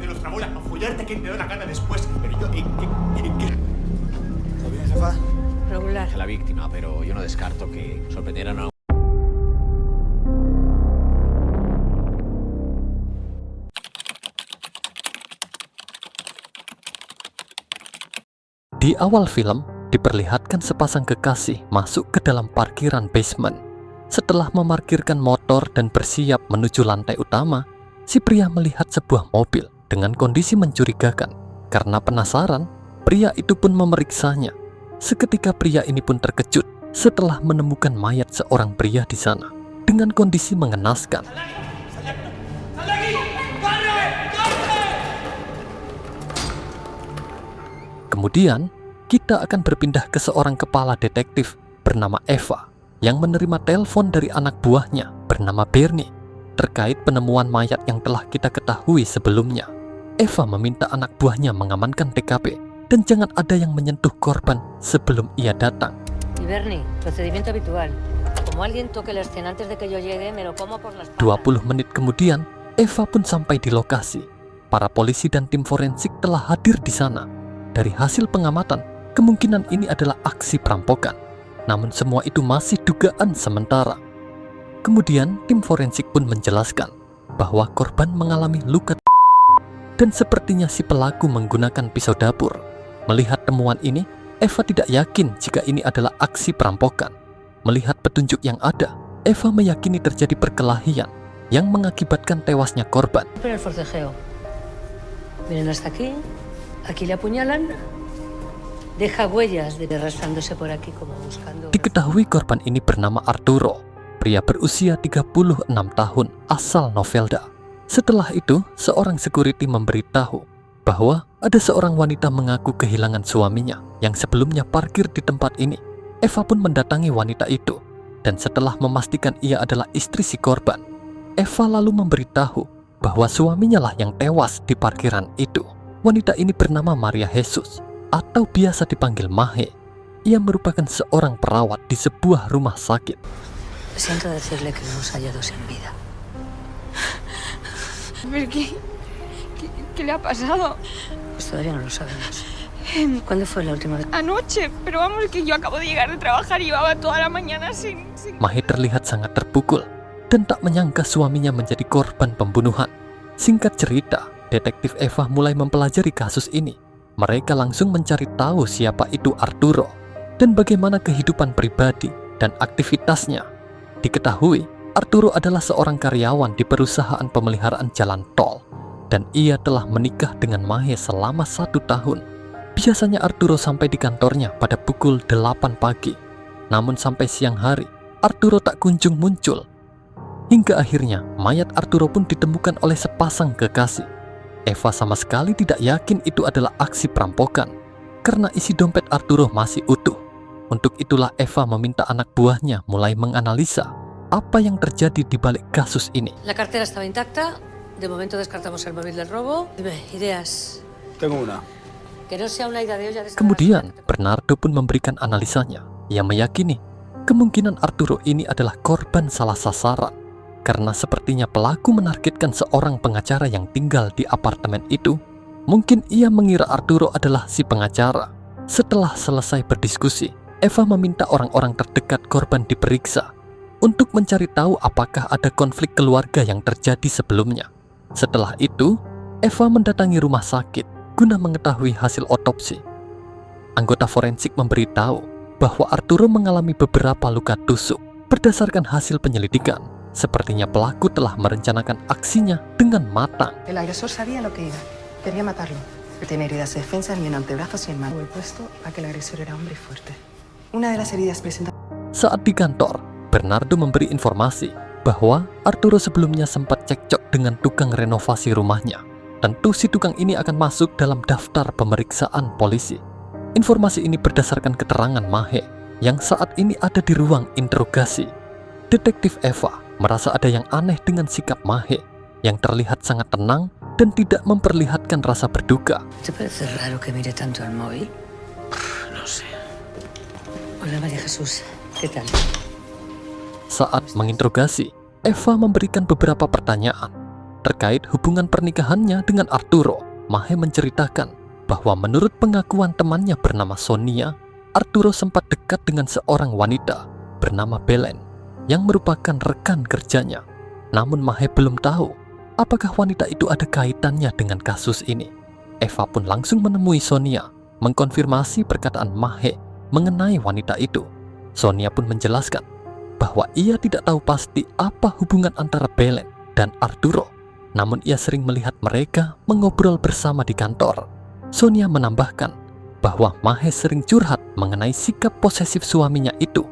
de nuestra abuela, para follarte que te da la gana después. Pero yo, ¿qué? ¿Todo bien, jefa? Regular. La víctima, pero yo no descarto que sorprendieran a... Di awal film, diperlihatkan sepasang kekasih masuk ke dalam parkiran basement. Setelah memarkirkan motor dan bersiap menuju lantai utama, si pria melihat sebuah mobil dengan kondisi mencurigakan. Karena penasaran, pria itu pun memeriksanya. Seketika pria ini pun terkejut setelah menemukan mayat seorang pria di sana dengan kondisi mengenaskan. Kemudian, kita akan berpindah ke seorang kepala detektif bernama Eva yang menerima telepon dari anak buahnya bernama Bernie terkait penemuan mayat yang telah kita ketahui sebelumnya. Eva meminta anak buahnya mengamankan TKP dan jangan ada yang menyentuh korban sebelum ia datang. Y Bernie, procedimiento habitual. Como alguien toque la escena antes de que yo llegue, me lo como por las 20 menit kemudian, Eva pun sampai di lokasi. Para polisi dan tim forensik telah hadir di sana. Dari hasil pengamatan, kemungkinan ini adalah aksi perampokan. Namun semua itu masih dugaan sementara. Kemudian tim forensik pun menjelaskan bahwa korban mengalami luka dan sepertinya si pelaku menggunakan pisau dapur. Melihat temuan ini, Eva tidak yakin jika ini adalah aksi perampokan. Melihat petunjuk yang ada, Eva meyakini terjadi perkelahian yang mengakibatkan tewasnya korban. Pero el forcejeo. Miren hasta aquí. Aquí le apuñalan. Deja huellas de arrastrándose por aquí como buscando. Diketahui korban ini bernama Arturo, pria berusia 36 tahun asal Novelda. Setelah itu, seorang security memberitahu bahwa ada seorang wanita mengaku kehilangan suaminya yang sebelumnya parkir di tempat ini. Eva pun mendatangi wanita itu, dan setelah memastikan ia adalah istri si korban, Eva lalu memberitahu bahwa suaminya lah yang tewas di parkiran itu. Wanita ini bernama Maria Jesus, atau biasa dipanggil Mahe. Ia merupakan seorang perawat di sebuah rumah sakit. Siento decirle que no hemos hallado sin vida. ¿Pero qué le ha pasado? Pues todavía no lo sabemos. ¿Cuándo fue la última vez? Anoche, pero vamos, que yo acabo de llegar de trabajar y llevaba toda la mañana sin... Mahe terlihat sangat terpukul dan tak menyangka suaminya menjadi korban pembunuhan. Singkat cerita, detektif Eva mulai mempelajari kasus ini. Mereka langsung mencari tahu siapa itu Arturo dan bagaimana kehidupan pribadi dan aktivitasnya. Diketahui, Arturo adalah seorang karyawan di perusahaan pemeliharaan jalan tol dan ia telah menikah dengan Mahe selama 1 tahun. Biasanya Arturo sampai di kantornya pada pukul 8 pagi. Namun sampai siang hari, Arturo tak kunjung muncul. Hingga akhirnya, mayat Arturo pun ditemukan oleh sepasang kekasih. Eva sama sekali tidak yakin itu adalah aksi perampokan, karena isi dompet Arturo masih utuh. Untuk itulah Eva meminta anak buahnya mulai menganalisa apa yang terjadi di balik kasus ini. La cartera estaba intacta. De momento descartamos el móvil del robo. Dime, ideas. Tengo una. Que no sea una ida de olla de... Kemudian, Bernardo pun memberikan analisanya. Ia meyakini kemungkinan Arturo ini adalah korban salah sasaran, karena sepertinya pelaku menargetkan seorang pengacara yang tinggal di apartemen itu. Mungkin ia mengira Arturo adalah si pengacara. Setelah selesai berdiskusi, Eva meminta orang-orang terdekat korban diperiksa untuk mencari tahu apakah ada konflik keluarga yang terjadi sebelumnya. Setelah itu, Eva mendatangi rumah sakit guna mengetahui hasil otopsi. Anggota forensik memberitahu bahwa Arturo mengalami beberapa luka tusuk. Berdasarkan hasil penyelidikan, sepertinya pelaku telah merencanakan aksinya dengan matang. El agresor sabía lo que iba. Quería matarlo. Tiene heridas de defensa en el antebrazo y en mano. El puesto a que el agresor era hombre fuerte. Una de las heridas presenta... Saat di kantor, Bernardo memberi informasi bahwa Arturo sebelumnya sempat cekcok dengan tukang renovasi rumahnya. Tentu si tukang ini akan masuk dalam daftar pemeriksaan polisi. Informasi ini berdasarkan keterangan Mahe yang saat ini ada di ruang interogasi. Detektif Eva merasa ada yang aneh dengan sikap Mahe yang terlihat sangat tenang dan tidak memperlihatkan rasa berduka. ¿Te parece raro que mire tanto al móvil? No sé. Hola María Jesús, ¿qué tal? Saat menginterogasi, Eva memberikan beberapa pertanyaan. Terkait hubungan pernikahannya dengan Arturo, Mahe menceritakan bahwa menurut pengakuan temannya bernama Sonia, Arturo sempat dekat dengan seorang wanita bernama Belen yang merupakan rekan kerjanya. Namun Mahe belum tahu apakah wanita itu ada kaitannya dengan kasus ini. Eva pun langsung menemui Sonia, mengkonfirmasi perkataan Mahe mengenai wanita itu. Sonia pun menjelaskan bahwa ia tidak tahu pasti apa hubungan antara Belen dan Arturo, namun ia sering melihat mereka mengobrol bersama di kantor. Sonia menambahkan bahwa Mahe sering curhat mengenai sikap posesif suaminya itu,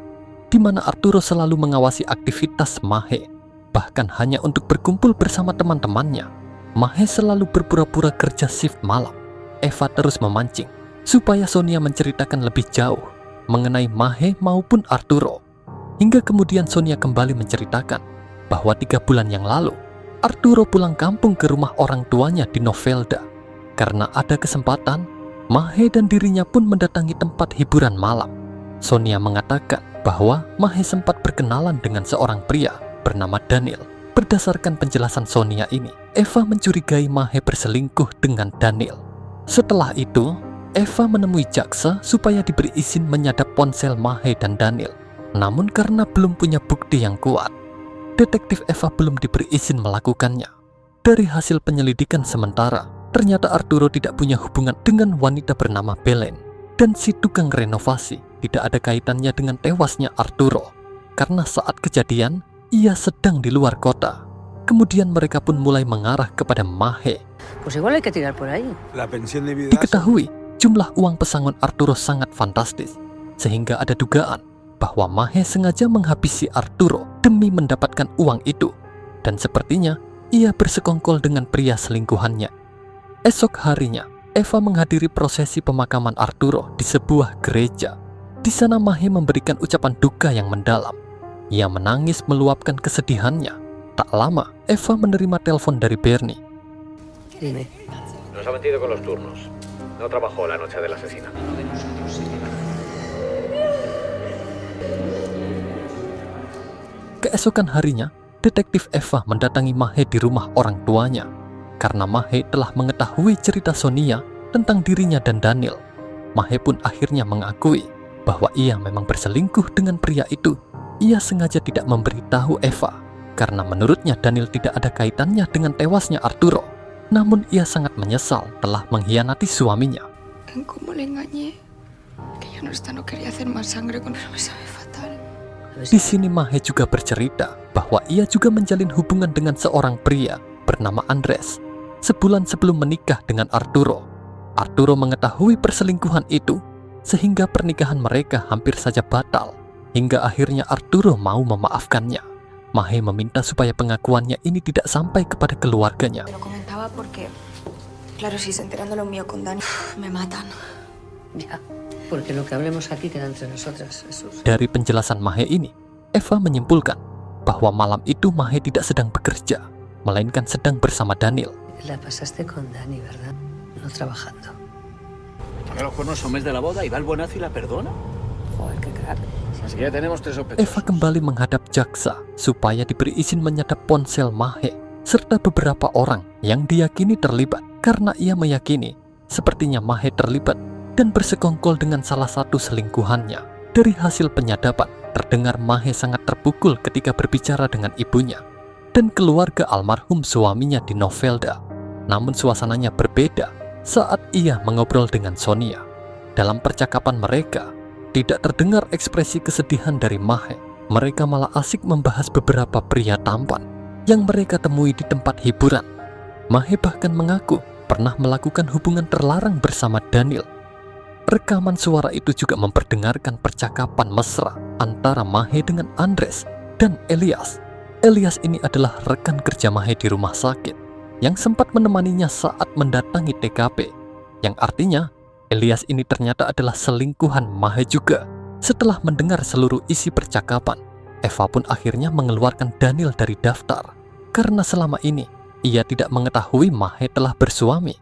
di mana Arturo selalu mengawasi aktivitas Mahe. Bahkan hanya untuk berkumpul bersama teman-temannya, Mahe selalu berpura-pura kerja shift malam. Eva terus memancing supaya Sonia menceritakan lebih jauh mengenai Mahe maupun Arturo. Hingga kemudian Sonia kembali menceritakan bahwa 3 bulan yang lalu Arturo pulang kampung ke rumah orang tuanya di Novelda. Karena ada kesempatan, Mahe dan dirinya pun mendatangi tempat hiburan malam. Sonia mengatakan bahwa Mahe sempat berkenalan dengan seorang pria bernama Daniel. Berdasarkan penjelasan Sonia ini, Eva mencurigai Mahe berselingkuh dengan Daniel. Setelah itu, Eva menemui jaksa supaya diberi izin menyadap ponsel Mahe dan Daniel. Namun karena belum punya bukti yang kuat, detektif Eva belum diberi izin melakukannya. Dari hasil penyelidikan sementara, ternyata Arturo tidak punya hubungan dengan wanita bernama Belen. Dan si tukang renovasi tidak ada kaitannya dengan tewasnya Arturo. Karena saat kejadian, ia sedang di luar kota. Kemudian mereka pun mulai mengarah kepada Mahe. Pues igual hay que tirar por ahí. La pensión de viudas. Diketahui, jumlah uang pesangon Arturo sangat fantastis, sehingga ada dugaan bahwa Mahe sengaja menghabisi Arturo demi mendapatkan uang itu. Dan sepertinya ia bersekongkol dengan pria selingkuhannya. Esok harinya, Eva menghadiri prosesi pemakaman Arturo di sebuah gereja. Di sana Mahe memberikan ucapan duka yang mendalam. Ia menangis meluapkan kesedihannya. Tak lama, Eva menerima telepon dari Bernie. Dime. Nos ha mentido con los turnos. No trabajó la noche del asesinato. Keesokan harinya, detektif Eva mendatangi Mahe di rumah orang tuanya karena Mahe telah mengetahui cerita Sonia tentang dirinya dan Daniel. Mahe pun akhirnya mengakui bahwa ia memang berselingkuh dengan pria itu. Ia sengaja tidak memberitahu Eva karena menurutnya Daniel tidak ada kaitannya dengan tewasnya Arturo. Namun ia sangat menyesal telah mengkhianati suaminya. ¿Cómo le engañé? Que ya no está, no quería hacer más sangre con él, me sabe fatal. Di sini Mahe juga bercerita bahwa ia juga menjalin hubungan dengan seorang pria bernama Andres. Sebulan sebelum menikah dengan Arturo, Arturo mengetahui perselingkuhan itu sehingga pernikahan mereka hampir saja batal. Hingga akhirnya Arturo mau memaafkannya. Mahe meminta supaya pengakuannya ini tidak sampai kepada keluarganya. Te lo comentaba porque, claro, si se enteran de lo mío con Dani, me matan. Ya, porque lo que hablemos aquí queda entre nosotras, Jesús. Dari penjelasan Mahe ini, Eva menyimpulkan bahwa malam itu Mahe tidak sedang bekerja, melainkan sedang bersama Daniel. La pasaste con Dani, ¿verdad? No trabajando. Paga los cuernos a un mes de la boda y va el buenazo y la perdona. Joder, qué crack. Así que ya tenemos 3 sospechosos. Eva kembali menghadap jaksa supaya diberi izin menyadap ponsel Mahe serta beberapa orang yang diyakini terlibat karena ia meyakini sepertinya Mahe terlibat dan bersekongkol dengan salah satu selingkuhannya. Dari hasil penyadapan, terdengar Mahe sangat terpukul ketika berbicara dengan ibunya dan keluarga almarhum suaminya di Novelda. Namun suasananya berbeda saat ia mengobrol dengan Sonia. Dalam percakapan mereka, tidak terdengar ekspresi kesedihan dari Mahe. Mereka malah asik membahas beberapa pria tampan yang mereka temui di tempat hiburan. Mahe bahkan mengaku pernah melakukan hubungan terlarang bersama Daniel. Rekaman suara itu juga memperdengarkan percakapan mesra antara Mahe dengan Andres dan Elias. Elias ini adalah rekan kerja Mahe di rumah sakit yang sempat menemaninya saat mendatangi TKP, yang artinya Elias ini ternyata adalah selingkuhan Mahe juga. Setelah mendengar seluruh isi percakapan, Eva pun akhirnya mengeluarkan Daniel dari daftar karena selama ini ia tidak mengetahui Mahe telah bersuami.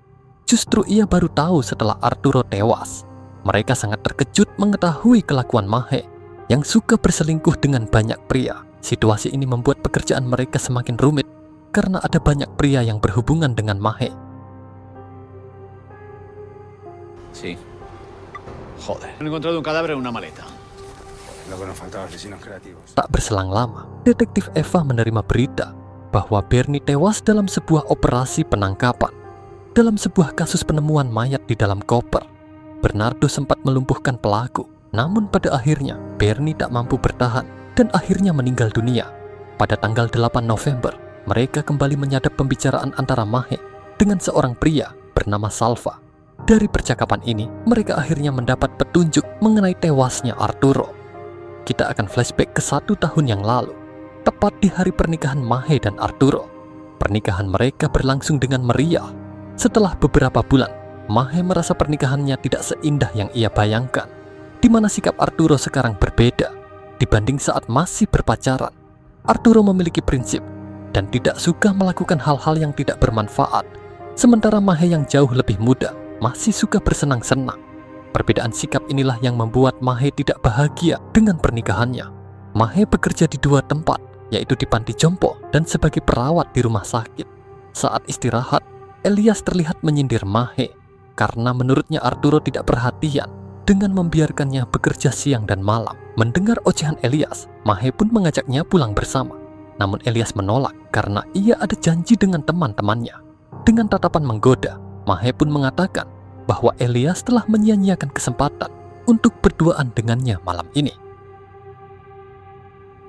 Justru ia baru tahu setelah Arturo tewas. Mereka sangat terkejut mengetahui kelakuan Mahe yang suka berselingkuh dengan banyak pria. Situasi ini membuat pekerjaan mereka semakin rumit karena ada banyak pria yang berhubungan dengan Mahe. Sí. Joder. Han encontrado un cadáver en una maleta. Lo que nos faltaba, asesinos creativos. Tak berselang lama, detektif Eva menerima berita bahwa Bernie tewas dalam sebuah operasi penangkapan. Dalam sebuah kasus penemuan mayat di dalam koper, Bernardo sempat melumpuhkan pelaku. Namun pada akhirnya, Bernie tak mampu bertahan dan akhirnya meninggal dunia. Pada tanggal 8 November, mereka kembali menyadap pembicaraan antara Mahe dengan seorang pria bernama Salva. Dari percakapan ini, mereka akhirnya mendapat petunjuk mengenai tewasnya Arturo. Kita akan flashback ke 1 tahun yang lalu, tepat di hari pernikahan Mahe dan Arturo. Pernikahan mereka berlangsung dengan meriah. Setelah beberapa bulan, Mahe merasa pernikahannya tidak seindah yang ia bayangkan, di mana sikap Arturo sekarang berbeda dibanding saat masih berpacaran. Arturo memiliki prinsip dan tidak suka melakukan hal-hal yang tidak bermanfaat, sementara Mahe yang jauh lebih muda masih suka bersenang-senang. Perbedaan sikap inilah yang membuat Mahe tidak bahagia dengan pernikahannya. Mahe bekerja di 2 tempat, yaitu di panti jompo dan sebagai perawat di rumah sakit. Saat istirahat, Elias terlihat menyindir Mahe karena menurutnya Arturo tidak perhatian dengan membiarkannya bekerja siang dan malam. Mendengar ocehan Elias, Mahe pun mengajaknya pulang bersama. Namun Elias menolak karena ia ada janji dengan teman-temannya. Dengan tatapan menggoda, Mahe pun mengatakan bahwa Elias telah menyia-nyiakan kesempatan untuk berduaan dengannya malam ini.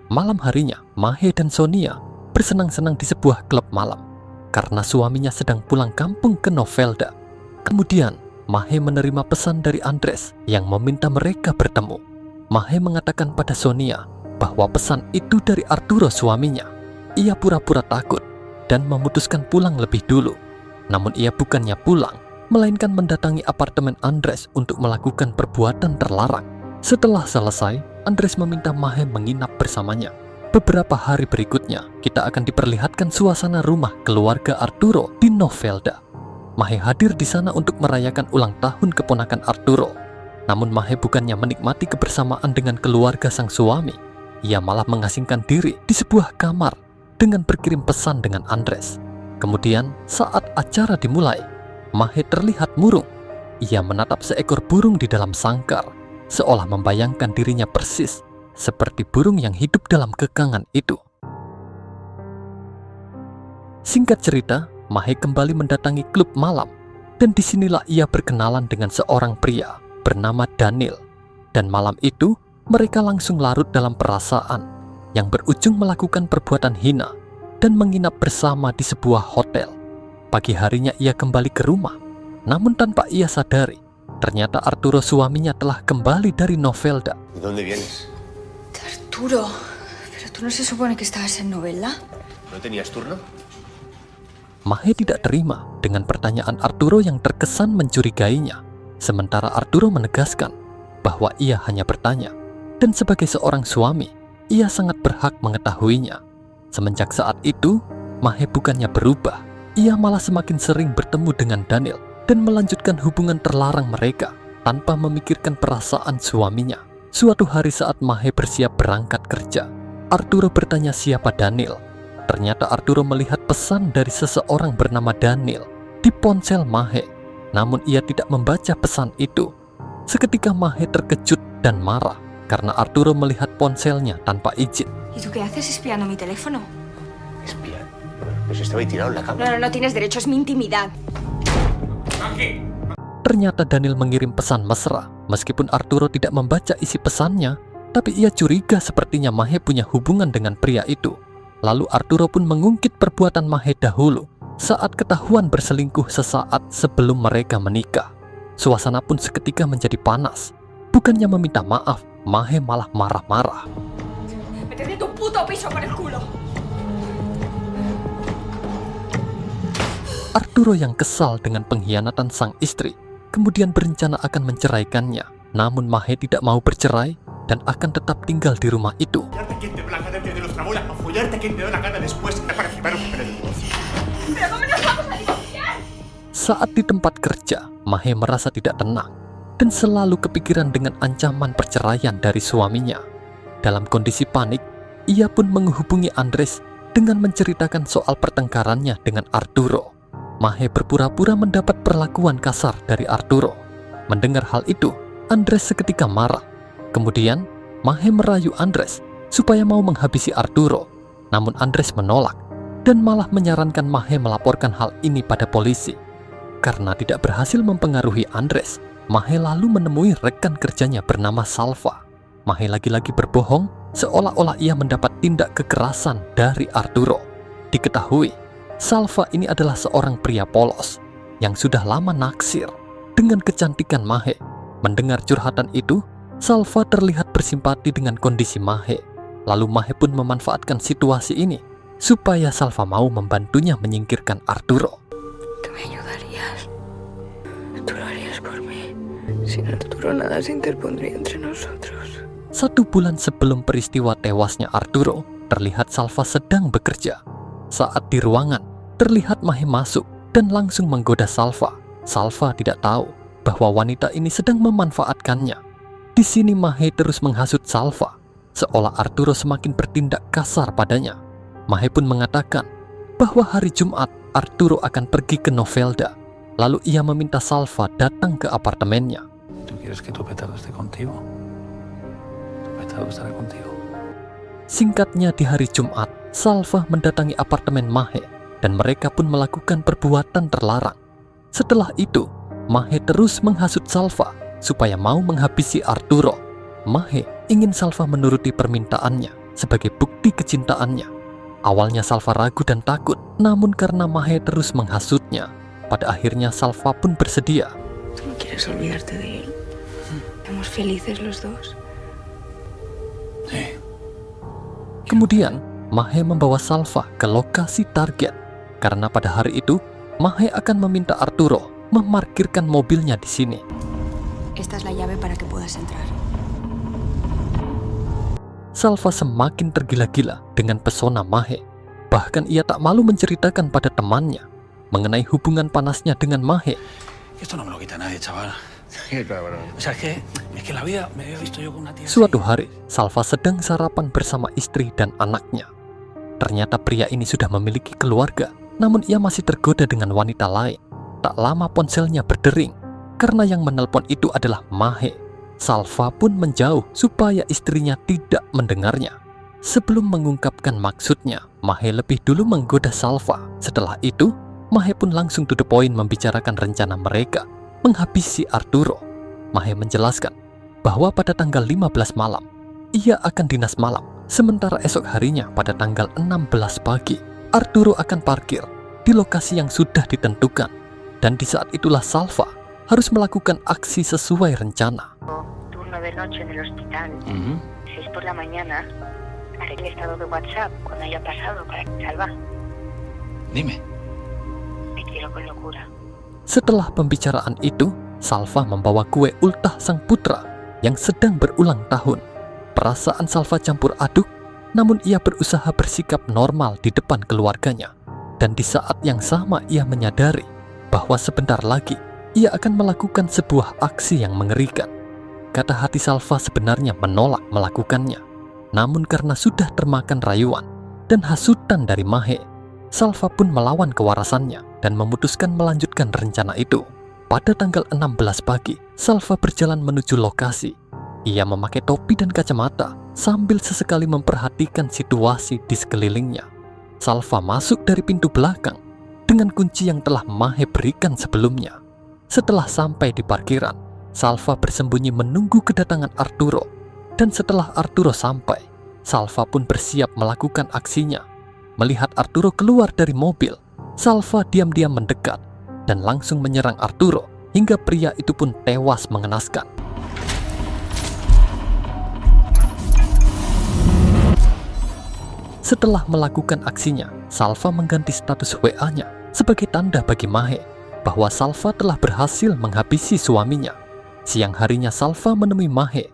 Malam harinya, Mahe dan Sonia bersenang-senang di sebuah klub malam karena suaminya sedang pulang kampung ke Novelda. Kemudian, Mahe menerima pesan dari Andres yang meminta mereka bertemu. Mahe mengatakan pada Sonia bahwa pesan itu dari Arturo suaminya. Ia pura-pura takut dan memutuskan pulang lebih dulu. Namun ia bukannya pulang, melainkan mendatangi apartemen Andres untuk melakukan perbuatan terlarang. Setelah selesai, Andres meminta Mahe menginap bersamanya. Beberapa hari berikutnya, kita akan diperlihatkan suasana rumah keluarga Arturo di Novelda. Mahe hadir di sana untuk merayakan ulang tahun keponakan Arturo. Namun Mahe bukannya menikmati kebersamaan dengan keluarga sang suami. Ia malah mengasingkan diri di sebuah kamar dengan berkirim pesan dengan Andres. Kemudian, saat acara dimulai, Mahe terlihat murung. Ia menatap seekor burung di dalam sangkar, seolah membayangkan dirinya persis seperti burung yang hidup dalam kekangan itu. Singkat cerita, Mahe kembali mendatangi klub malam, dan disinilah ia berkenalan dengan seorang pria bernama Daniel. Dan malam itu, mereka langsung larut dalam perasaan yang berujung melakukan perbuatan hina dan menginap bersama di sebuah hotel. Pagi harinya ia kembali ke rumah, namun tanpa ia sadari, ternyata Arturo suaminya telah kembali dari Novelda. ¿De dónde vienes? De Arturo. Pero tú no se supone que estabas en Novelda. ¿No tenías turno? Mahe tidak terima dengan pertanyaan Arturo yang terkesan mencurigainya. Sementara Arturo menegaskan bahwa ia hanya bertanya, dan sebagai seorang suami, ia sangat berhak mengetahuinya. Semenjak saat itu, Mahe bukannya berubah. Ia malah semakin sering bertemu dengan Daniel dan melanjutkan hubungan terlarang mereka tanpa memikirkan perasaan suaminya. Suatu hari saat Mahe bersiap berangkat kerja, Arturo bertanya siapa Daniel. Ternyata Arturo melihat pesan dari seseorang bernama Daniel di ponsel Mahe. Namun ia tidak membaca pesan itu. Seketika Mahe terkejut dan marah karena Arturo melihat ponselnya tanpa izin. ¿Y tú qué haces espiando mi teléfono? Espía. Pero si estaba ahí tirado en la cama. No tienes derecho, es mi intimidad. ¡Ángel! Ternyata Daniel mengirim pesan mesra. Meskipun Arturo tidak membaca isi pesannya, tapi ia curiga sepertinya Mahe punya hubungan dengan pria itu. Lalu Arturo pun mengungkit perbuatan Mahe dahulu saat ketahuan berselingkuh sesaat sebelum mereka menikah. Suasana pun seketika menjadi panas. Bukannya meminta maaf, Mahe malah marah-marah. Métete tu puto piso por el culo. Arturo yang kesal dengan pengkhianatan sang istri, kemudian berencana akan menceraikannya. Namun Mahe tidak mau bercerai dan akan tetap tinggal di rumah itu. Follarte a quien te da la gana en vez de nuestra boda. A follarte a quien te da la gana después para firmar un papel de divorcio. ¿Pero cómo nos vamos a divorciar? Saat di tempat kerja, Mahe merasa tidak tenang dan selalu kepikiran dengan ancaman perceraian dari suaminya. Dalam kondisi panik, ia pun menghubungi Andres dengan menceritakan soal pertengkarannya dengan Arturo. Mahe berpura-pura mendapat perlakuan kasar dari Arturo. Mendengar hal itu, Andres seketika marah. Kemudian, Mahe merayu Andres supaya mau menghabisi Arturo. Namun Andres menolak dan malah menyarankan Mahe melaporkan hal ini pada polisi. Karena tidak berhasil mempengaruhi Andres, Mahe lalu menemui rekan kerjanya bernama Salva. Mahe lagi-lagi berbohong seolah-olah ia mendapat tindak kekerasan dari Arturo. Diketahui, Salva ini adalah seorang pria polos yang sudah lama naksir dengan kecantikan Mahe. Mendengar curhatan itu, Salva terlihat bersimpati dengan kondisi Mahe. Lalu Mahe pun memanfaatkan situasi ini supaya Salva mau membantunya menyingkirkan Arturo. ¿Tú me ayudarías? ¿Tú lo harías por mí? Sin Arturo nada se interpondría entre nosotros. 1 bulan sebelum peristiwa tewasnya Arturo, terlihat Salva sedang bekerja. Saat di ruangan, terlihat Mahe masuk dan langsung menggoda Salva. Salva tidak tahu bahwa wanita ini sedang memanfaatkannya. Di sini Mahe terus menghasut Salva, seolah Arturo semakin bertindak kasar padanya. Mahe pun mengatakan bahwa hari Jumat Arturo akan pergi ke Novelda. Lalu ia meminta Salva datang ke apartemennya. ¿Tú quieres que tu petardo esté contigo? Tu petardo estará contigo. Singkatnya, di hari Jumat, Salva mendatangi apartemen Mahe dan mereka pun melakukan perbuatan terlarang. Setelah itu, Mahe terus menghasut Salva supaya mau menghabisi Arturo. Mahe ingin Salva menuruti permintaannya sebagai bukti kecintaannya. Awalnya Salva ragu dan takut, namun karena Mahe terus menghasutnya, pada akhirnya Salva pun bersedia. ¿Tú no quieres olvidarte de él? Estamos felices los dos. Sí. Kemudian, Mahe membawa Salva ke lokasi target, karena pada hari itu, Mahe akan meminta Arturo memarkirkan mobilnya di sini. Esta es la llave para que puedas entrar. Salva semakin tergila-gila dengan pesona Mahe. Bahkan ia tak malu menceritakan pada temannya mengenai hubungan panasnya dengan Mahe. Esto no me lo quita nadie, chaval. O sea, es que la vida me había visto yo con una tía. Suatu hari, Salva sedang sarapan bersama istri dan anaknya. Ternyata pria ini sudah memiliki keluarga, namun ia masih tergoda dengan wanita lain. Tak lama ponselnya berdering, karena yang menelpon itu adalah Mahe. Salva pun menjauh supaya istrinya tidak mendengarnya. Sebelum mengungkapkan maksudnya, Mahe lebih dulu menggoda Salva. Setelah itu, Mahe pun langsung to the point membicarakan rencana mereka menghabisi Arturo. Mahe menjelaskan bahwa pada tanggal 15 malam, ia akan dinas malam. Sementara esok harinya pada tanggal 16 pagi, Arturo akan parkir di lokasi yang sudah ditentukan. Dan di saat itulah Salva harus melakukan aksi sesuai rencana. Turno de noche en el hospital, 6 por la mañana, haré el estado de WhatsApp cuando haya pasado para que Salva. Dime. Te quiero con locura. Setelah pembicaraan itu, Salva membawa kue ultah sang putra yang sedang berulang tahun. Perasaan Salva campur aduk, namun ia berusaha bersikap normal di depan keluarganya. Dan di saat yang sama ia menyadari bahwa sebentar lagi ia akan melakukan sebuah aksi yang mengerikan. Kata hati Salva sebenarnya menolak melakukannya. Namun karena sudah termakan rayuan dan hasutan dari Mahe, Salva pun melawan kewarasannya dan memutuskan melanjutkan rencana itu. Pada tanggal 16 pagi, Salva berjalan menuju lokasi. Ia memakai topi dan kacamata sambil sesekali memperhatikan situasi di sekelilingnya. Salva masuk dari pintu belakang dengan kunci yang telah Mahe berikan sebelumnya. Setelah sampai di parkiran, Salva bersembunyi menunggu kedatangan Arturo. Dan setelah Arturo sampai, Salva pun bersiap melakukan aksinya. Melihat Arturo keluar dari mobil, Salva diam-diam mendekat dan langsung menyerang Arturo hingga pria itu pun tewas mengenaskan. Setelah melakukan aksinya, Salva mengganti status WA-nya sebagai tanda bagi Mahe bahwa Salva telah berhasil menghabisi suaminya. Siang harinya Salva menemui Mahe.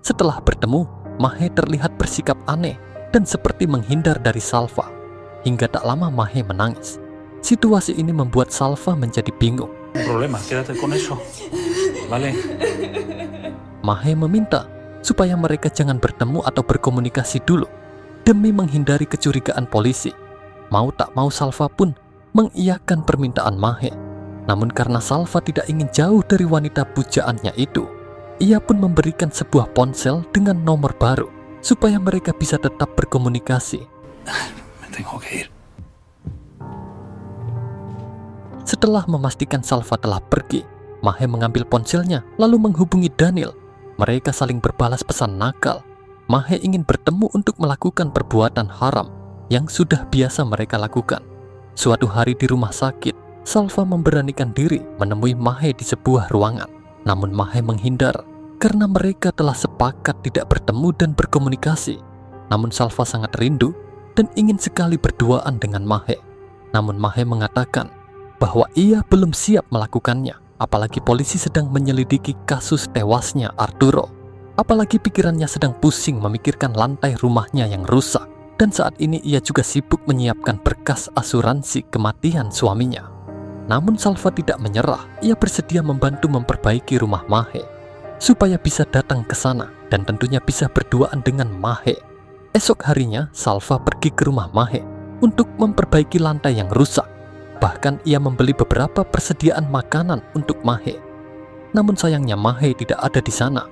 Setelah bertemu, Mahe terlihat bersikap aneh dan seperti menghindar dari Salva. Hingga tak lama Mahe menangis. Situasi ini membuat Salva menjadi bingung. Problema, quédate con eso. Vale. Mahe meminta supaya mereka jangan bertemu atau berkomunikasi dulu demi menghindari kecurigaan polisi Mau tak mau Salva pun mengiyakan permintaan Mahe. Namun karena Salva tidak ingin jauh dari wanita pujaannya itu, ia pun memberikan sebuah ponsel dengan nomor baru supaya mereka bisa tetap berkomunikasi. Me tengo que ir. Setelah memastikan Salva telah pergi, Mahe mengambil ponselnya lalu menghubungi Daniel. Mereka saling berbalas pesan nakal. Mahe ingin bertemu untuk melakukan perbuatan haram yang sudah biasa mereka lakukan. Suatu hari di rumah sakit, Salva memberanikan diri menemui Mahe di sebuah ruangan. Namun Mahe menghindar karena mereka telah sepakat tidak bertemu dan berkomunikasi. Namun Salva sangat rindu dan ingin sekali berduaan dengan Mahe. Namun Mahe mengatakan bahwa ia belum siap melakukannya, apalagi polisi sedang menyelidiki kasus tewasnya Arturo. Apalagi pikirannya sedang pusing memikirkan lantai rumahnya yang rusak, dan saat ini ia juga sibuk menyiapkan berkas asuransi kematian suaminya. Namun Salva tidak menyerah, ia bersedia membantu memperbaiki rumah Mahe supaya bisa datang ke sana dan tentunya bisa berduaan dengan Mahe. Esok harinya Salva pergi ke rumah Mahe untuk memperbaiki lantai yang rusak. Bahkan ia membeli beberapa persediaan makanan untuk Mahe. Namun sayangnya Mahe tidak ada di sana.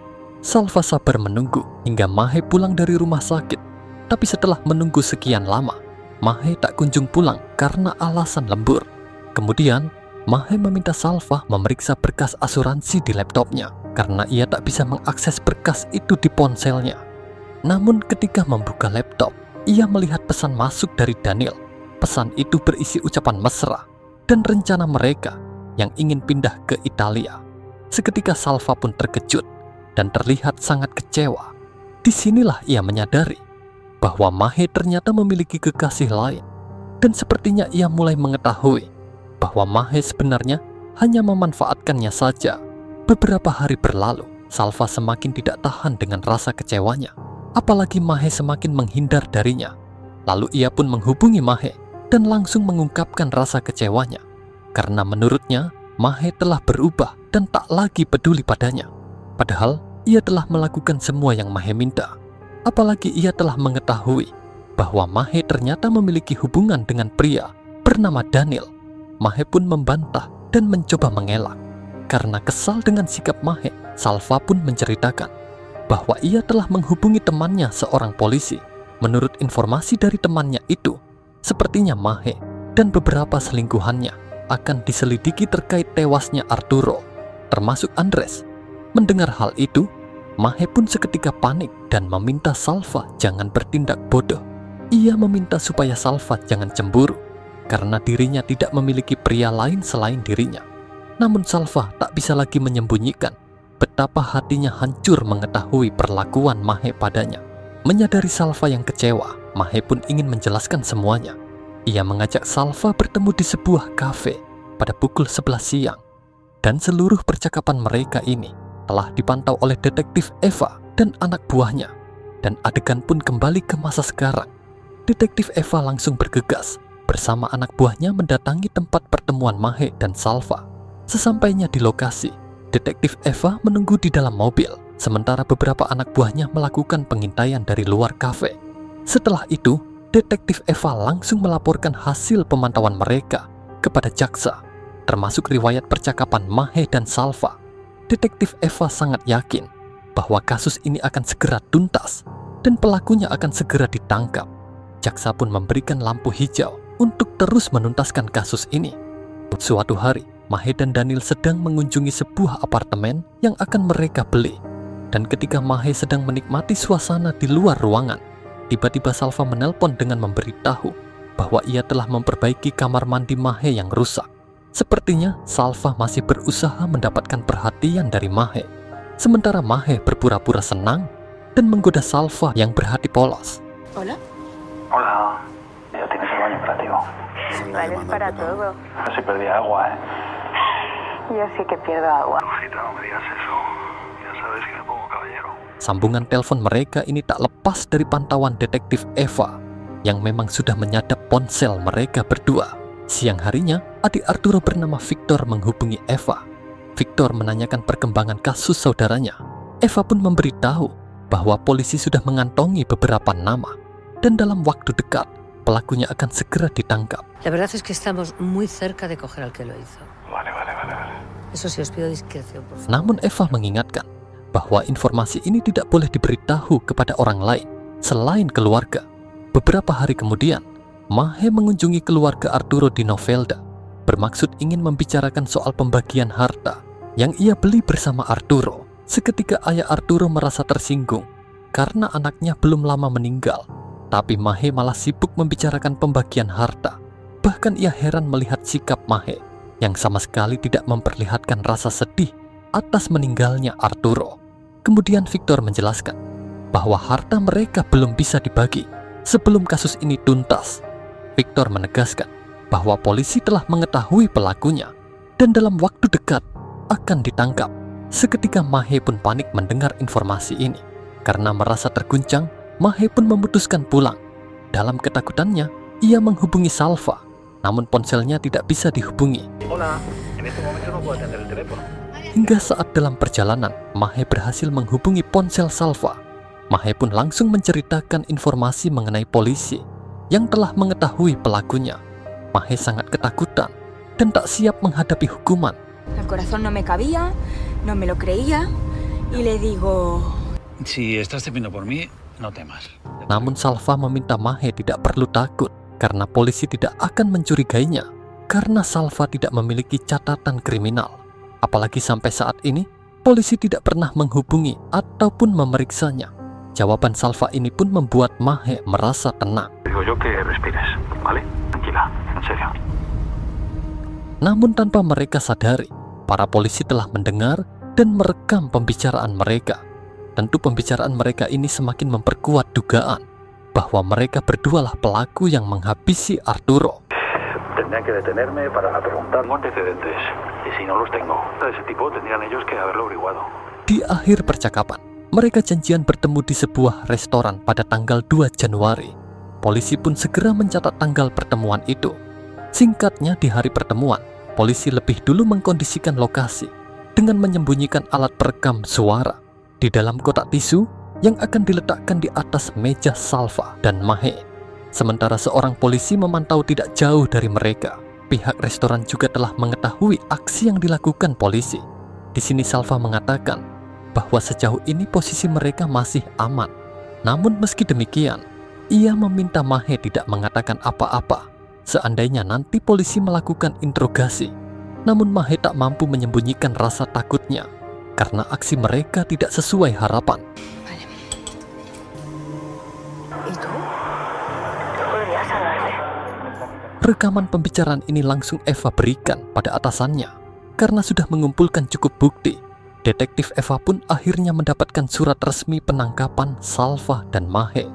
Salva sabar menunggu hingga Mahe pulang dari rumah sakit. Tapi setelah menunggu sekian lama, Mahe tak kunjung pulang karena alasan lembur. Kemudian, Mahe meminta Salva memeriksa berkas asuransi di laptopnya karena ia tak bisa mengakses berkas itu di ponselnya. Namun ketika membuka laptop, ia melihat pesan masuk dari Daniel. Pesan itu berisi ucapan mesra dan rencana mereka yang ingin pindah ke Italia. Seketika Salva pun terkejut dan terlihat sangat kecewa. Disinilah ia menyadari bahwa Mahe ternyata memiliki kekasih lain. Dan sepertinya ia mulai mengetahui bahwa Mahe sebenarnya hanya memanfaatkannya saja. Beberapa hari berlalu, Salva semakin tidak tahan dengan rasa kecewanya. Apalagi Mahe semakin menghindar darinya. Lalu ia pun menghubungi Mahe dan langsung mengungkapkan rasa kecewanya. Karena menurutnya, Mahe telah berubah dan tak lagi peduli padanya. Padahal, ia telah melakukan semua yang Mahe minta. Apalagi ia telah mengetahui bahwa Mahe ternyata memiliki hubungan dengan pria bernama Daniel. Mahe pun membantah dan mencoba mengelak. Karena kesal dengan sikap Mahe, Salva pun menceritakan bahwa ia telah menghubungi temannya seorang polisi. Menurut informasi dari temannya itu, sepertinya Mahe dan beberapa selingkuhannya akan diselidiki terkait tewasnya Arturo, termasuk Andres. Mendengar hal itu, Mahe pun seketika panik dan meminta Salva jangan bertindak bodoh. Ia meminta supaya Salva jangan cemburu, karena dirinya tidak memiliki pria lain selain dirinya. Namun Salva tak bisa lagi menyembunyikan betapa hatinya hancur mengetahui perlakuan Mahe padanya. Menyadari Salva yang kecewa, Mahe pun ingin menjelaskan semuanya. Ia mengajak Salva bertemu di sebuah kafe pada pukul 11 siang. Dan seluruh percakapan mereka ini telah dipantau oleh detektif Eva dan anak buahnya. Dan adegan pun kembali ke masa sekarang. Detektif Eva langsung bergegas bersama anak buahnya mendatangi tempat pertemuan Mahe dan Salva. Sesampainya di lokasi, detektif Eva menunggu di dalam mobil, sementara beberapa anak buahnya melakukan pengintaian dari luar kafe. Setelah itu, detektif Eva langsung melaporkan hasil pemantauan mereka kepada jaksa, termasuk riwayat percakapan Mahe dan Salva. Detektif Eva sangat yakin bahwa kasus ini akan segera tuntas dan pelakunya akan segera ditangkap. Jaksa pun memberikan lampu hijau untuk terus menuntaskan kasus ini. Suatu hari, Mahe dan Daniel sedang mengunjungi sebuah apartemen yang akan mereka beli. Dan ketika Mahe sedang menikmati suasana di luar ruangan, tiba-tiba Salva menelpon dengan memberitahu bahwa ia telah memperbaiki kamar mandi Mahe yang rusak. Sepertinya Salva masih berusaha mendapatkan perhatian dari Mahe. Sementara Mahe berpura-pura senang dan menggoda Salva yang berhati polos. Hola. Hola, ya tienes el baño operativo. Vale, es para todo. Si perdí agua, Yo sí que pierdo agua. no me digas eso. Ya sabes que me pongo caballero. Sambungan telepon mereka ini tak lepas dari pantauan detektif Eva yang memang sudah menyadap ponsel mereka berdua. Siang harinya, adik Arturo bernama Victor menghubungi Eva. Victor menanyakan perkembangan kasus saudaranya. Eva pun memberitahu bahwa polisi sudah mengantongi beberapa nama dan dalam waktu dekat pelakunya akan segera ditangkap. La verdad es que estamos muy cerca de coger al que lo hizo. Vale. Eso sí, os pido discreción, por favor. Namun Eva mengingatkan bahwa informasi ini tidak boleh diberitahu kepada orang lain selain keluarga. Beberapa hari kemudian, Mahe mengunjungi keluarga Arturo di Novelda, bermaksud ingin membicarakan soal pembagian harta yang ia beli bersama Arturo. Seketika ayah Arturo merasa tersinggung karena anaknya belum lama meninggal, tapi Mahe malah sibuk membicarakan pembagian harta. Bahkan ia heran melihat sikap Mahe yang sama sekali tidak memperlihatkan rasa sedih atas meninggalnya Arturo. Kemudian Victor menjelaskan bahwa harta mereka belum bisa dibagi sebelum kasus ini tuntas. Victor menegaskan bahwa polisi telah mengetahui pelakunya dan dalam waktu dekat akan ditangkap. Seketika Mahe pun panik mendengar informasi ini. Karena merasa terguncang, Mahe pun memutuskan pulang. Dalam ketakutannya, ia menghubungi Salva, namun ponselnya tidak bisa dihubungi. Hola, en este momento no puedo atender el teléfono. Hingga saat dalam perjalanan, Mahe berhasil menghubungi ponsel Salva. Mahe pun langsung menceritakan informasi mengenai polisi yang telah mengetahui pelakunya. Mahe sangat ketakutan dan tak siap menghadapi hukuman. El corazón no me cabía, no me lo creía y le digo... Si estás temiendo por mí, no temas. Namun Salva meminta Mahe tidak perlu takut karena polisi tidak akan mencurigainya karena Salva tidak memiliki catatan kriminal. Apalagi sampai saat ini, polisi tidak pernah menghubungi ataupun memeriksanya. Jawaban Salva ini pun membuat Mahe merasa tenang. Digo yo que respires, ¿vale? Tranquila, en serio. Namun tanpa mereka sadari, para polisi telah mendengar dan merekam pembicaraan mereka. Tentu pembicaraan mereka ini semakin memperkuat dugaan bahwa mereka berdualah pelaku yang menghabisi Arturo. Tendrían que detenerme para preguntar antecedentes. Y si no los tengo, de ese tipo tendrían ellos que haberlo averiguado. Di akhir percakapan, mereka janjian bertemu di sebuah restoran pada tanggal 2 Januari. Polisi pun segera mencatat tanggal pertemuan itu. Singkatnya, di hari pertemuan, polisi lebih dulu mengkondisikan lokasi dengan menyembunyikan alat perekam suara di dalam kotak tisu yang akan diletakkan di atas meja Salva dan Mahe. Sementara seorang polisi memantau tidak jauh dari mereka. Pihak restoran juga telah mengetahui aksi yang dilakukan polisi. Di sini Salva mengatakan bahwa sejauh ini posisi mereka masih aman. Namun meski demikian, ia meminta Mahe tidak mengatakan apa-apa seandainya nanti polisi melakukan interogasi. Namun Mahe tak mampu menyembunyikan rasa takutnya karena aksi mereka tidak sesuai harapan. Rekaman pembicaraan ini langsung Eva berikan pada atasannya. Karena sudah mengumpulkan cukup bukti, detektif Eva pun akhirnya mendapatkan surat resmi penangkapan Salva dan Mahe.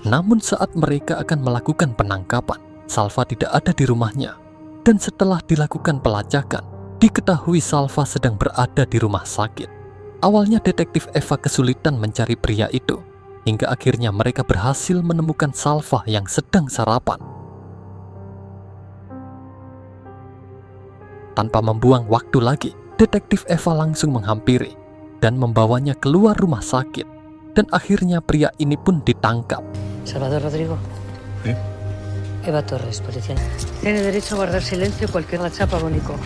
Namun saat mereka akan melakukan penangkapan, Salva tidak ada di rumahnya. Dan setelah dilakukan pelacakan, diketahui Salva sedang berada di rumah sakit. Awalnya detektif Eva kesulitan mencari pria itu, hingga akhirnya mereka berhasil menemukan Salva yang sedang sarapan. Tanpa membuang waktu lagi, detektif Eva langsung menghampiri dan membawanya keluar rumah sakit. Dan akhirnya pria ini pun ditangkap. Salvador Rodrigo. Eva Torres, policía. Tiene derecho a guardar silencio cualquier la chapa, Bonico.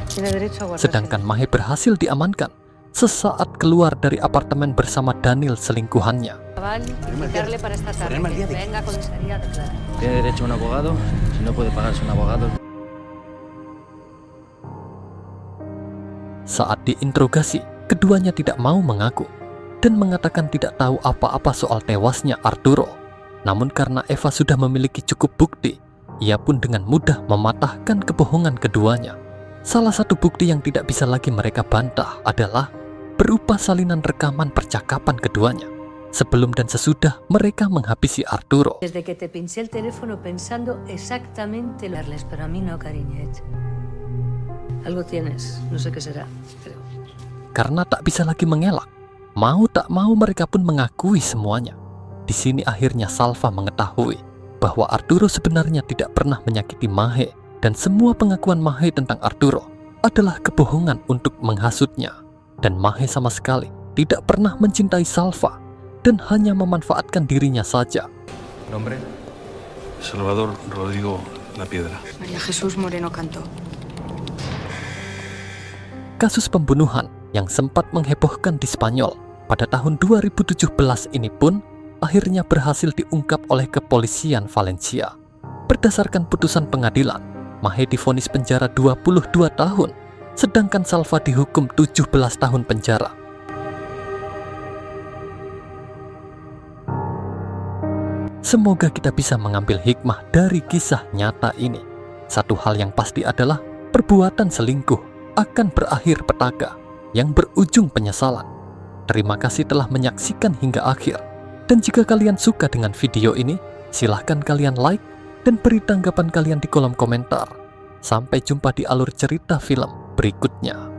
Tiene derecho a guardar. Sedangkan Mahe berhasil diamankan sesaat keluar dari apartemen bersama Daniel selingkuhannya. Tiene derecho a un abogado. Si no puede pagarse un abogado. Saat diinterogasi, keduanya tidak mau mengaku dan mengatakan tidak tahu apa-apa soal tewasnya Arturo. Namun karena Eva sudah memiliki cukup bukti, ia pun dengan mudah mematahkan kebohongan keduanya. Salah satu bukti yang tidak bisa lagi mereka bantah adalah berupa salinan rekaman percakapan keduanya sebelum dan sesudah mereka menghabisi Arturo. Desde que te pinché el teléfono pensando exactamente lo darles, pero a mí no, cariñet. Algo tienes, no sé qué será, creo. Karena tak bisa lagi mengelak, mau tak mau mereka pun mengakui semuanya. Di sini akhirnya Salva mengetahui bahwa Arturo sebenarnya tidak pernah menyakiti Mahe dan semua pengakuan Mahe tentang Arturo adalah kebohongan untuk menghasutnya. Dan Mahe sama sekali tidak pernah mencintai Salva dan hanya memanfaatkan dirinya saja. Nombre? Salvador Rodrigo La Piedra. María Jesús Moreno Cantó. Kasus pembunuhan yang sempat menghebohkan di Spanyol pada tahun 2017 ini pun akhirnya berhasil diungkap oleh kepolisian Valencia. Berdasarkan putusan pengadilan, Mahe divonis penjara 22 tahun, sedangkan Salva dihukum 17 tahun penjara. Semoga kita bisa mengambil hikmah dari kisah nyata ini. Satu hal yang pasti adalah perbuatan selingkuh akan berakhir petaka yang berujung penyesalan. Terima kasih telah menyaksikan hingga akhir. Dan jika kalian suka dengan video ini, silahkan kalian like dan beri tanggapan kalian di kolom komentar. Sampai jumpa di alur cerita film berikutnya.